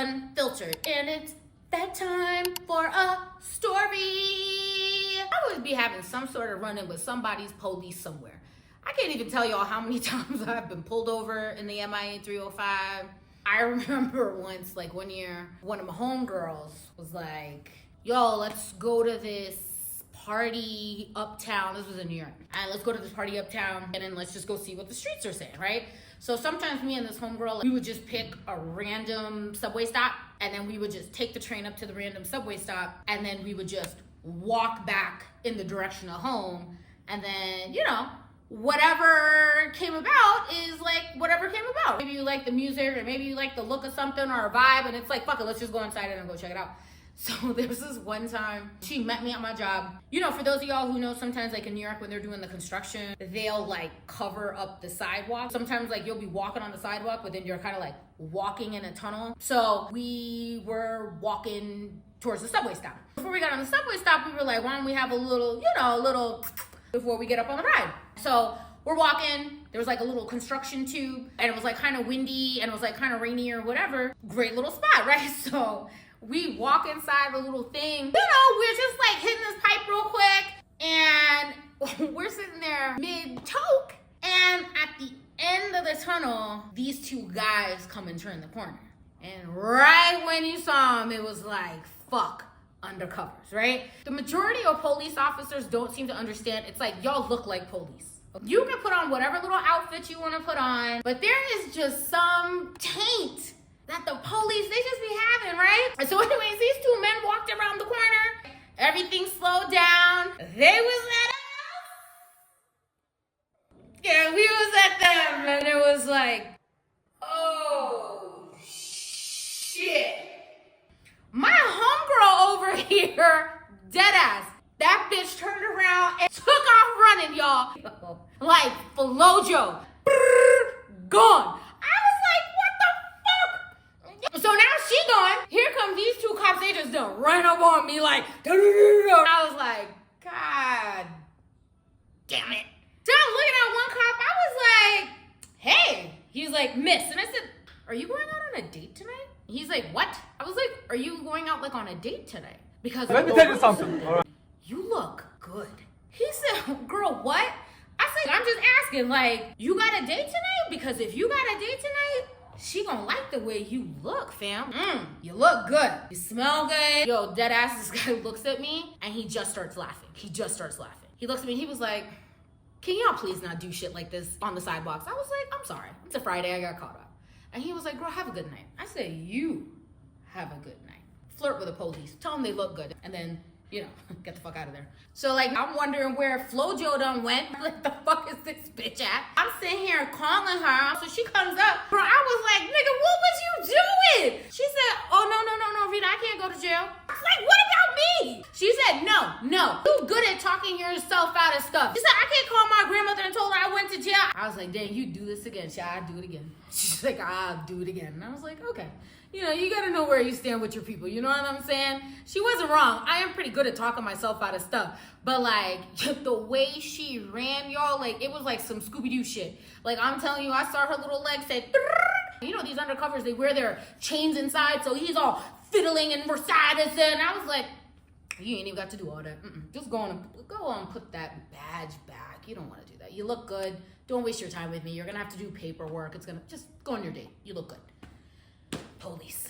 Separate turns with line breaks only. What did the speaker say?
done filtered, and it's that time for a story. I would be having some sort of run-in with somebody's police somewhere. I can't even tell y'all how many times I've been pulled over in the MIA 305. I remember once, like one year, one of my homegirls was like, yo, let's go to this party uptown. This was in New York. And let's go to this party uptown and then let's just go see what the streets are saying, right? So sometimes me and this homegirl, we would just pick a random subway stop and then we would just take the train up to the random subway stop and then we would just walk back in the direction of home. And then, you know, whatever came about is like whatever came about. Maybe you like the music or maybe you like the look of something or a vibe and it's like, fuck it, let's just go inside and go check it out. So there was this one time she met me at my job. You know, for those of y'all who know, sometimes like in New York when they're doing the construction, they'll like cover up the sidewalk. Sometimes like you'll be walking on the sidewalk, but then you're kind of like walking in a tunnel. So we were walking towards the subway stop. Before we got on the subway stop, we were like, why don't we have a little, you know, a little before we get up on the ride. So we're walking, there was like a little construction tube and it was like kind of windy and it was like kind of rainy or whatever. Great little spot, right? So we walk inside the little thing. You know, we're just like hitting this pipe real quick and we're sitting there mid-toke. And at the end of the tunnel, these two guys come and turn the corner. And right when you saw them, it was like, fuck, undercovers, right? The majority of police officers don't seem to understand. It's like, y'all look like police. You can put on whatever little outfit you want to put on, but there is just some taint that the police, they just be having, right? And so anyways, these two men walked around the corner. Everything slowed down. They was at us. Yeah, we was at them. And it was like, oh, shit. My homegirl over here, dead ass, that bitch turned around and took off running, y'all. Like, Flojo. Gone. So now she gone. Here come these two cops. They just done run up on me like, I was like, God damn it. So I'm looking at one cop. I was like, hey. He's like, miss. And I said, are you going out on a date tonight? He's like, what? I was like, are you going out like on a date tonight? Because
let me tell you something. All right.
You look good. He said, girl, what? I said, I'm just asking, like, you got a date tonight? Because if you got a date tonight, she gonna like the way you look, fam. You look good. You smell good. Yo, dead ass, this guy looks at me and he just starts laughing. He looks at me and he was like, can y'all please not do shit like this on the sidewalks? I was like, I'm sorry. It's a Friday, I got caught up. And he was like, girl, have a good night. I said, you have a good night. Flirt with the police. Tell them they look good. And then, you know, get the fuck out of there. So like, I'm wondering where Flojo done went. Like, the fuck is this bitch at? I'm sitting here calling her. So she comes up. Bro, I was like, nigga, what was you doing? She said, oh, no, Rita, I can't go to jail. I was like, what about me? She said, no. You good at talking yourself out of stuff. She said, I can't call my grandmother and told her I went to jail. I was like, dang, you do this again. I'll do it again. She's like, I'll do it again. And I was like, okay. You know, you gotta know where you stand with your people. You know what I'm saying? She wasn't wrong. I am pretty good at talking myself out of stuff. But like, the way she ran, y'all, like, it was like some Scooby-Doo shit. Like, I'm telling you, I saw her little legs say, you know, these undercovers, they wear their chains inside. So he's all fiddling and Mercedes. And I was like, you ain't even got to do all that. Just go on and put that badge back. You don't want to do that. You look good. Don't waste your time with me. You're gonna have to do paperwork. It's gonna, just go on your date. You look good. Police.